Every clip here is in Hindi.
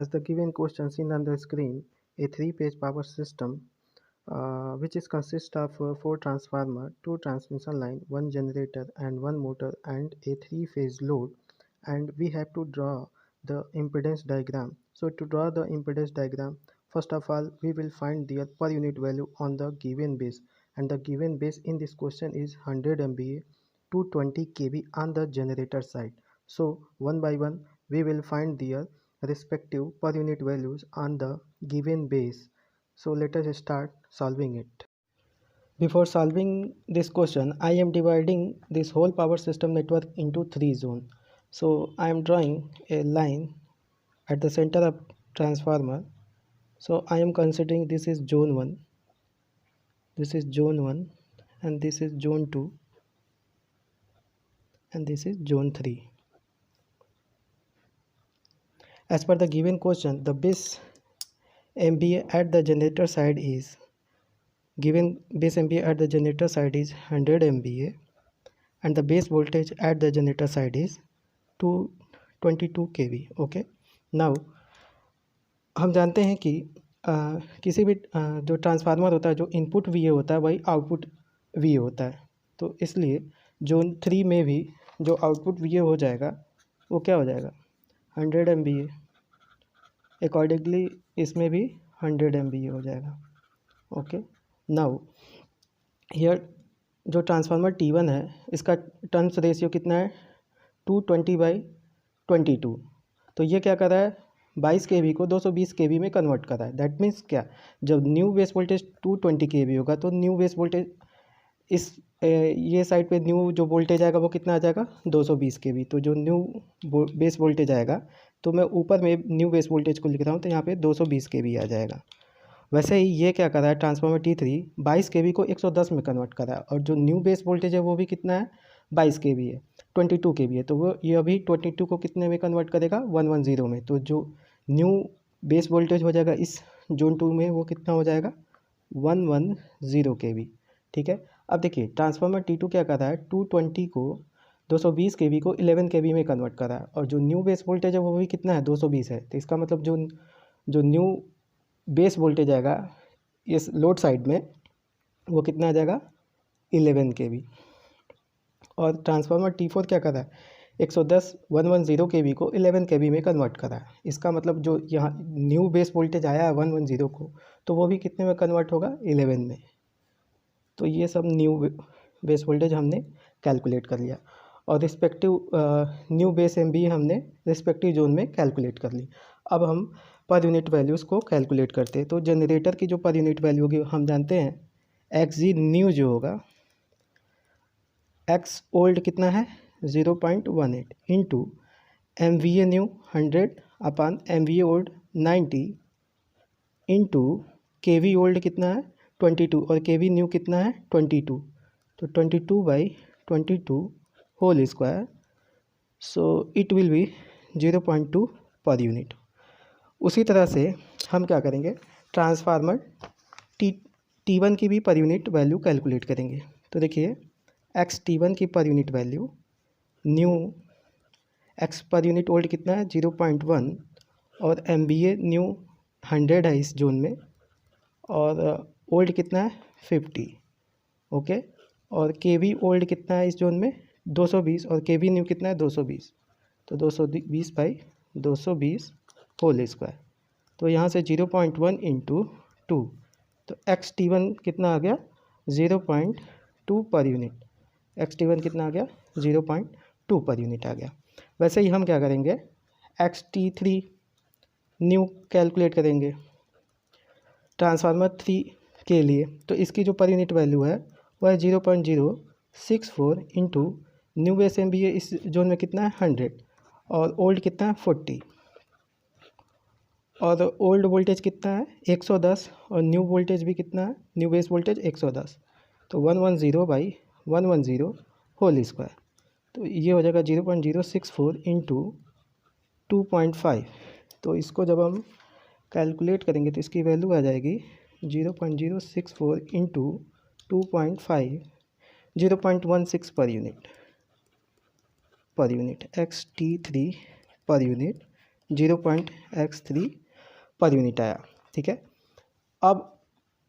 As the given question seen on the screen, a three-phase power system which is consist of four transformer, two transmission line, one generator and one motor and a three-phase load, and we have to draw the impedance diagram. So to draw the impedance diagram, first of all we will find their per unit value on the given base, and the given base in this question is 100 MVA, 220 kV on the generator side. So one by one we will find their respective per unit values on the given base. So let us start solving it. Before solving this question, I am dividing this whole power system network into three zones. So I am drawing a line at the center of transformer. So I am considering this is zone 1, this is zone 1, and this is zone 2, and this is zone 3. As per the given question, the base MVA at the generator side is given. Base MVA at the generator side is 100 MVA and the base voltage at the generator side is 222 kV. Okay, now हम जानते हैं कि किसी भी जो ट्रांसफार्मर होता है, जो इनपुट वी ए होता है वही आउटपुट वी ए होता है। तो इसलिए जोन 3 में भी जो आउटपुट वी ए हो जाएगा वो क्या हो जाएगा, 100 MVA। अकॉर्डिंगली इसमें भी 100 MVA हो जाएगा। ओके, नाउ हियर जो ट्रांसफार्मर T1 है इसका टर्न्स रेशियो कितना है, 220/22। तो ये क्या कर रहा है, 22 kV को 220 kV में कन्वर्ट कर रहा है। दैट मीन्स क्या, जब न्यू बेस वोल्टेज 220 kV होगा तो न्यू बेस वोल्टेज इस ये साइड पे न्यू जो वोल्टेज आएगा वो कितना आ जाएगा, 220 kV। तो जो न्यू बेस वोल्टेज आएगा, तो मैं ऊपर में न्यू बेस वोल्टेज को लिख रहा हूँ तो यहाँ पे 220 kV आ जाएगा। वैसे ही ये क्या कर रहा है, ट्रांसफार्मर T3 22 kV को 110 में कन्वर्ट कर रहा है और जो न्यू बेस वोल्टेज है वो भी कितना है, 22 kV है, 22 kV है। तो वो ये अभी 22 को कितने में कन्वर्ट करेगा, 110 में। तो जो न्यू बेस वोल्टेज हो जाएगा इस जोन 2 में वो कितना हो जाएगा, 110 kV। ठीक है, अब देखिए ट्रांसफार्मर T2 क्या कर रहा है, 220 को 220 kV को 11 kV में कन्वर्ट कर रहा है और जो न्यू बेस वोल्टेज है वो भी कितना है, 220 है। तो इसका मतलब जो न्यू बेस वोल्टेज आएगा इस लोड साइड में वो कितना आ जाएगा, 11 kV। और ट्रांसफार्मर T4 क्या कर रहा है, 110 kV को 11 kV में कन्वर्ट कर रहा है। इसका मतलब जो यहाँ न्यू बेस वोल्टेज आया है 110 को, तो वो भी कितने में कन्वर्ट होगा, 11 में। तो ये सब न्यू बेस वोल्टेज हमने कैलकुलेट कर लिया और रिस्पेक्टिव न्यू बेस MVA हमने रिस्पेक्टिव जोन में कैलकुलेट कर ली। अब हम पर यूनिट वैल्यूज़ को कैलकुलेट करते हैं। तो जनरेटर की जो पर यूनिट वैल्यू होगी हम जानते हैं, XG न्यू जो होगा, एक्स ओल्ड कितना है, 0.18 इंटू MVA न्यू 100 अपान MVA old 90 into KV old कितना है, 22 और KV न्यू कितना है, 22। तो 22/22 whole square, so it will be 0.2 per unit. उसी तरह से हम क्या करेंगे, ट्रांसफार्मर T1 की भी पर यूनिट वैल्यू कैलकुलेट करेंगे। तो देखिए XT1 की per unit value, new x per unit old कितना है, 0.1 और MVA न्यू 100 है इस जोन में और ओल्ड कितना है, 50। ओके, और KV ओल्ड कितना है इस जोन में, 220 और KV न्यू कितना है, 220। तो 220/220 होल स्क्वायर। तो यहाँ से 0.1 इंटू 2, तो XT1 कितना आ गया, 0.2 पर यूनिट। XT1 कितना आ गया, 0.2 पर यूनिट आ गया। वैसे ही हम क्या करेंगे, XT3 न्यू कैलकुलेट करेंगे ट्रांसफार्मर 3 के लिए। तो इसकी जो पर यूनिट वैल्यू है वह है 0.064 इंटू न्यू बेस MVA इस जोन में कितना है, 100 और ओल्ड कितना है, 40 और ओल्ड वोल्टेज कितना है, 110 और न्यू वोल्टेज भी कितना है, न्यू बेस वोल्टेज 110। तो 110/110 होल स्क्वायर। तो ये हो जाएगा 0.064 इंटू 2.5। तो इसको जब हम कैलकुलेट करेंगे तो इसकी वैल्यू आ जाएगी 0.064 into 2.5, 0.16 per unit. XT3 per unit 0.x3 per unit आया। ठीक है, अब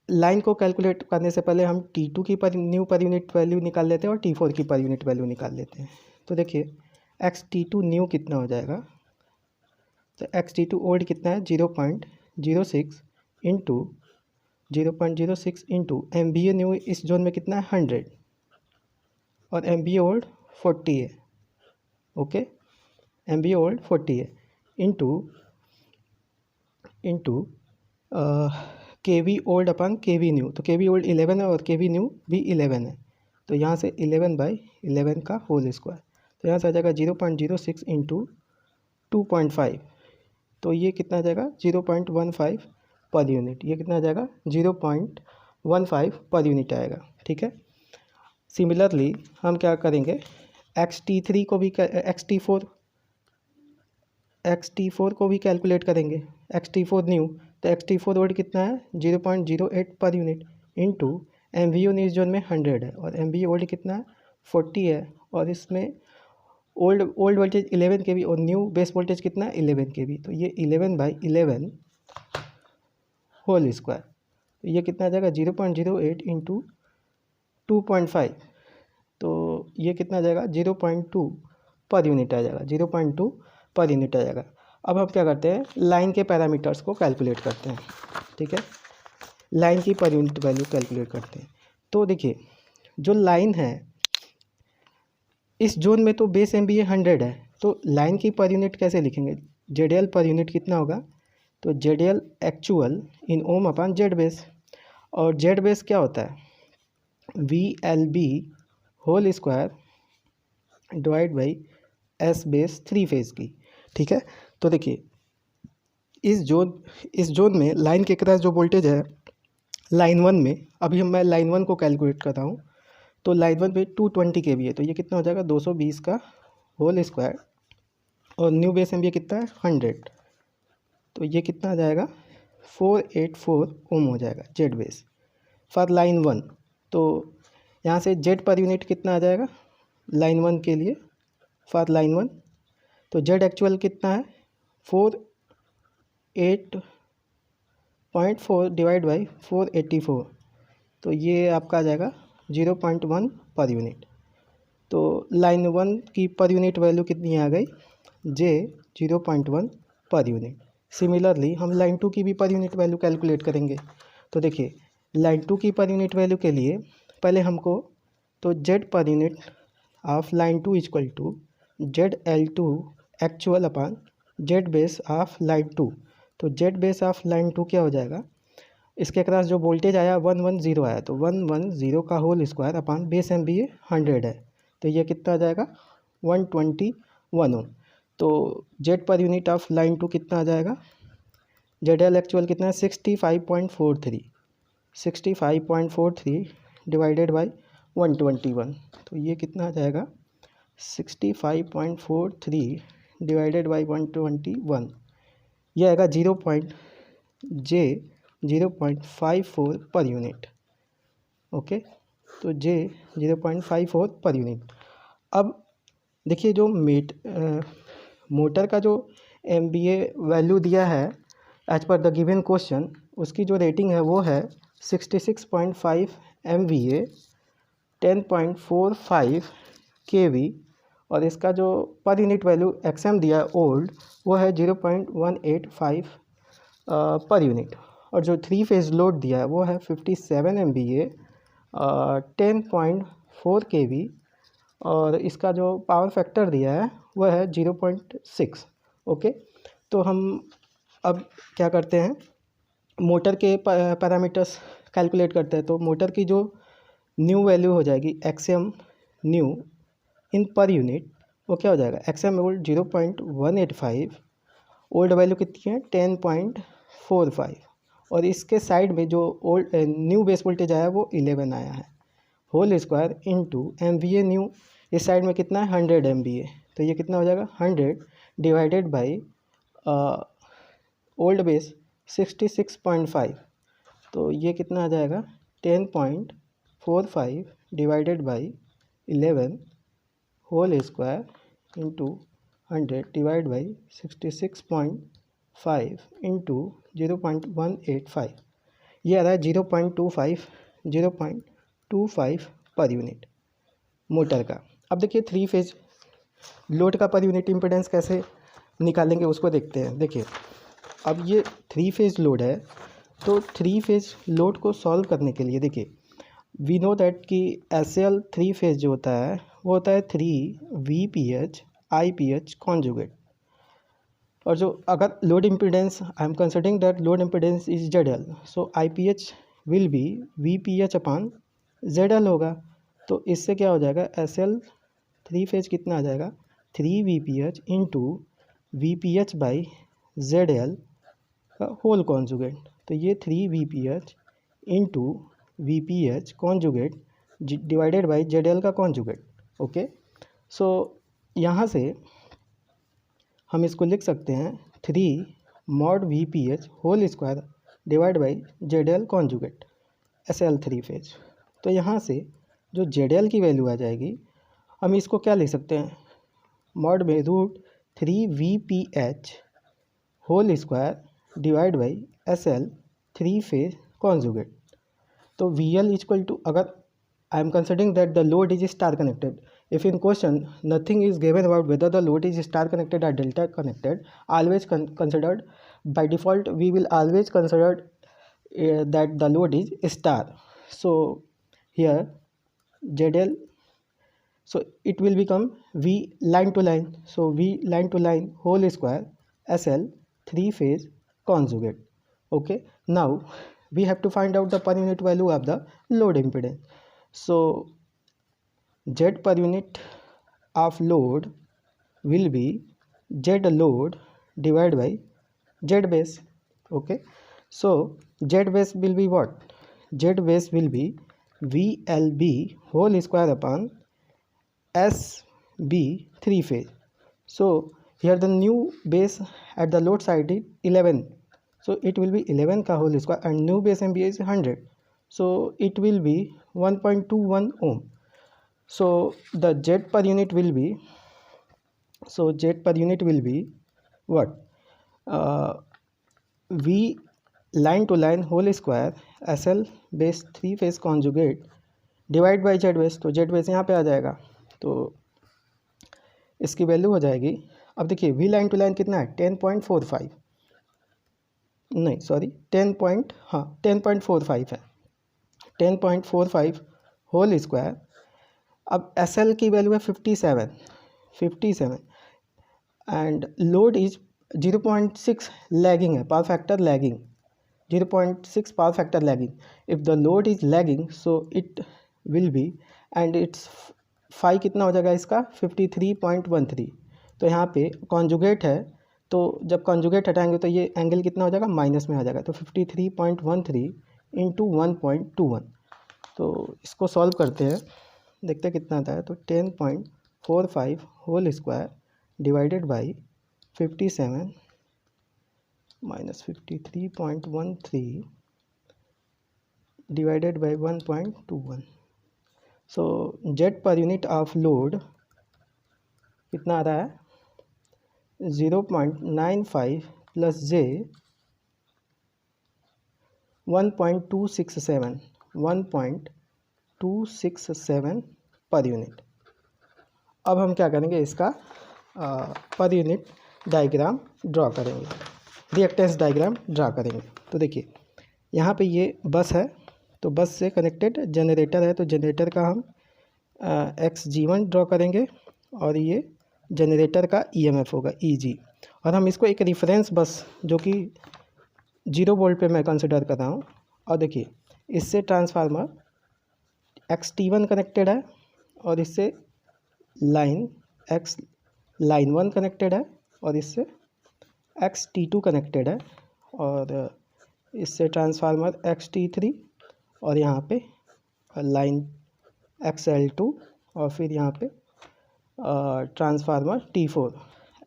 लाइन को कैलकुलेट करने से पहले हम T2 की न्यू पर यूनिट वैल्यू निकाल लेते हैं और T4 की पर यूनिट वैल्यू निकाल लेते हैं। तो देखिए XT2 न्यू कितना हो जाएगा, तो XT2 ओल्ड कितना है 0.06 इंटू 0.06 इंटू MVA न्यू इस जोन में कितना है 100 और MVA ओल्ड 40 है। ओके, MVA ओल्ड 40 है इंटू KV ओल्ड अपन KV न्यू, तो KV ओल्ड 11 है और KV न्यू भी 11 है, तो यहाँ से 11/11 का होल स्क्वायर, तो यहाँ से आ जाएगा 0.06 इंटू 2.5, तो ये कितना आ जाएगा 0.15 पर यूनिट, ये कितना आ जाएगा 0.15 पर यूनिट आएगा। ठीक है, सिमिलरली हम क्या करेंगे XT4 को भी कैलकुलेट करेंगे। XT4 न्यू, तो XT4 ओल्ड कितना है 0.08 per unit into MVO new zone में 100 है और MVO ओल्ड कितना है 40 है, और इसमें ओल्ड वोल्टेज 11 kV और न्यू बेस वोल्टेज कितना है 11 kV, तो ये 11/11 होल स्क्वायर, तो ये कितना आ जाएगा 0.08 इंटू 2.5, तो ये कितना आ जाएगा 0.2 पर यूनिट आ जाएगा, 0.2 पर यूनिट आ जाएगा। अब हम क्या करते हैं लाइन के पैरामीटर्स को कैलकुलेट करते हैं। ठीक है, लाइन की पर यूनिट वैल्यू कैलकुलेट करते हैं। तो देखिए जो लाइन है इस जोन में तो बेस MVA 100 है, तो लाइन की पर यूनिट कैसे लिखेंगे, ZL पर यूनिट कितना होगा, तो ZL actual in ohm upon Z base, और जेड बेस क्या होता है VLB whole square divide by S base 3 phase की। ठीक है, तो देखिए इस जोन में लाइन के क्रॉस जो वोल्टेज है लाइन 1 में, अभी मैं लाइन 1 को कैलकुलेट कर रहा हूँ, तो लाइन 1 पे 220 kV है, तो ये कितना हो जाएगा 220 का होल स्क्वायर, और न्यू बेस MVA कितना है 100, तो ये कितना आ जाएगा 484 ओम हो जाएगा जेड बेस फॉर लाइन 1। तो यहाँ से जेड पर यूनिट कितना आ जाएगा लाइन 1 के लिए फॉर लाइन 1, तो जेड एक्चुअल कितना है 408.4 डिवाइड बाई 484, तो ये आपका आ जाएगा 0.1 पर यूनिट। तो लाइन 1 की पर यूनिट वैल्यू कितनी आ गई J 0.1 पर यूनिट। सिमिलरली हम लाइन 2 की भी पर यूनिट वैल्यू कैलकुलेट करेंगे। तो देखिए लाइन 2 की पर यूनिट वैल्यू के लिए पहले हमको तो Z per unit of line 2 equal to ZL2 actual upon Z base of line 2, तो जेड बेस ऑफ लाइन 2 क्या हो जाएगा, इसके क्रॉस जो वोल्टेज आया 110 आया, तो 110 का whole square upon base MVA 100 है, तो ये कितना आ जाएगा 121 ओम। तो जेड पर यूनिट ऑफ लाइन 2 कितना आ जाएगा, ZL एक्चुअल कितना है 65.43 डिवाइडेड बाई 121, तो ये कितना आ जाएगा 65.43 डिवाइडेड बाई 121, यह आएगा 0.54 पर यूनिट। ओके, तो J 0.54 पर यूनिट। अब देखिए जो मोटर का जो MVA वैल्यू दिया है as per the given question, उसकी जो रेटिंग है वो है 66.5 MVA 10.45 kV, और इसका जो पर यूनिट वैल्यू XM दिया है ओल्ड वो है 0.185 पर यूनिट, और जो 3 फेज लोड दिया है वो है 57 MVA 10.4 kV, और इसका जो पावर फैक्टर दिया है वह है 0.6। ओके, तो हम अब क्या करते हैं मोटर के पैरामीटर्स कैलकुलेट करते हैं। तो मोटर की जो न्यू वैल्यू हो जाएगी XM new in per unit, वो क्या हो जाएगा XM ओल्ड 0.185, ओल्ड वैल्यू कितनी है 10.45, और इसके साइड में जो ओल्ड न्यू बेस वोल्टेज आया वो 11 आया है, whole square into MVA new इस साइड में कितना है 100 MVA, तो ये कितना हो जाएगा 100 डिवाइडेड बाई ओल्ड बेस 66.5, तो ये कितना आ जाएगा 10.45 divided by 11 whole square into 100 divide by 66.5 into 0.185, ये आ रहा है 0.25 पर यूनिट मोटर का। अब देखिए थ्री फेज लोड का पर यूनिट इम्पीडेंस कैसे निकालेंगे उसको देखते हैं। देखिए अब ये थ्री फेज लोड है, तो थ्री फेज लोड को सॉल्व करने के लिए देखिए वी नो दैट कि एस एल थ्री फेज जो होता है वो होता है 3 VPH कॉन्जुगेट। और जो अगर load impedance I am considering that load impedance is ZL, so IPH will be VPH upon ZL होगा। तो इससे क्या हो जाएगा, SL थ्री फेज कितना आ जाएगा 3 VPH into VPH by ZL का होल कॉन्जुगेट। तो ये 3 VPH into VPH conjugate divided by ZL का कॉन्जुगेट। ओके, सो यहाँ से हम इसको लिख सकते हैं 3 mod VPH whole square divide by ZL conjugate SL three phase. तो यहाँ से जो ZL की वैल्यू आ जाएगी, हम इसको क्या लिख सकते हैं, मॉड में √3 VPH whole square divide by SL three phase conjugate. तो VL इक्वल टू, अगर I am considering that the load is star connected, if in question nothing is given about whether the load is star connected or delta connected, always considered by default we will always consider that the load is star. So here ZL, so it will become V line to line, so V line to line whole square SL three phase conjugate. Okay, now we have to find out the per unit value of the load impedance. So Z per unit of load will be Z load divided by Z base. Okay, so Z base will be what, Z base will be VLB whole square upon SB three phase. So here the new base at the load side is 11, so it will be 11 का whole square, and new base MVA is 100, so it will be 1.21 ohm. So the Z per unit will be, so Z per unit will be what, V line to line whole square SL base three phase conjugate divide by Z base. तो Z बेस यहाँ पे आ जाएगा, तो इसकी वैल्यू हो जाएगी, अब देखिए V लाइन टू लाइन कितना है 10.45, नहीं सॉरी 10.45 है, 10.45 होल स्क्वायर। अब SL की वैल्यू है 57 एंड लोड इज 0.6 लैगिंग है, power factor lagging, 0.6 power factor lagging. If the load is lagging so it will be, and it's phi कितना हो जाएगा इसका 53.13। तो यहाँ पे कॉन्जुगेट है, तो जब कॉन्जुगेट हटाएंगे तो ये एंगल कितना हो जाएगा, माइनस में आ जाएगा। तो 53.13 इंटू 1.21, तो इसको सॉल्व करते हैं, देखते हैं कितना आता है। तो 10.45 whole square divided by 57 minus 53.13 divided by 1.21। So Z per unit of load कितना आ रहा है 0.95 प्लस J 1.267 पर यूनिट। अब हम क्या करेंगे, इसका पर यूनिट डायग्राम ड्रॉ करेंगे, रिएक्टेंस डायग्राम ड्रा करेंगे। तो देखिए यहाँ पे ये बस है, तो बस से कनेक्टेड जनरेटर है, तो जनरेटर का हम XG1 ड्रॉ करेंगे और ये जनरेटर का EMF होगा EG, और हम इसको एक रेफरेंस बस जो कि 0 वोल्ट पे मैं कंसिडर कर रहा हूँ। और देखिए इससे ट्रांसफार्मर XT1 कनेक्टेड है और इससे लाइन लाइन 1 कनेक्टेड है और इससे XT2 कनेक्टेड है, और इससे ट्रांसफार्मर XT3 और यहाँ पे लाइन XL2, और फिर यहाँ पे ट्रांसफार्मर T4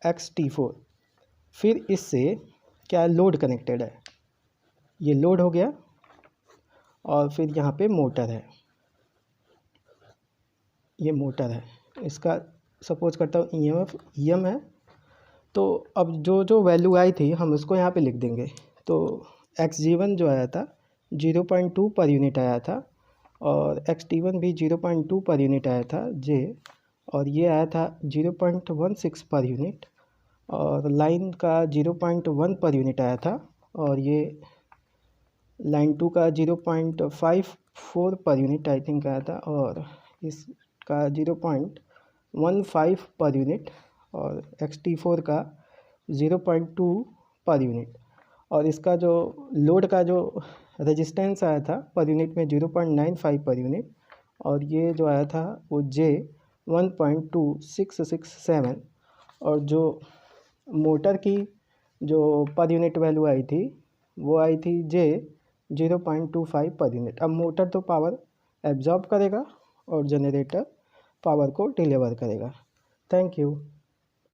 XT4। फिर इससे क्या लोड कनेक्टेड है, ये लोड हो गया, और फिर यहाँ पे मोटर है, ये मोटर है। इसका सपोज करता हूँ EM है तो अब जो जो वैल्यू आई थी हम उसको यहाँ पे लिख देंगे। तो Xg1 जो आया था 0.2 पर यूनिट आया था, और Xt1 भी 0.2 पर यूनिट आया था जे, और ये आया था 0.16 पर यूनिट, और लाइन का 0.1 पर यूनिट आया था, और ये लाइन 2 का 0.54 पर यूनिट आई थिंक आया था, और इसका 0.15 पर यूनिट, और Xt4 का 0.2 पर यूनिट, और इसका जो लोड का जो रेजिस्टेंस आया था पर यूनिट में 0.95 पर यूनिट, और ये जो आया था वो जे 1.2667, और जो मोटर की जो पर यूनिट वैल्यू आई थी वो आई थी जे 0.25 पर यूनिट। अब मोटर तो पावर एब्जॉर्ब करेगा और जनरेटर पावर को डिलीवर करेगा। Thank you.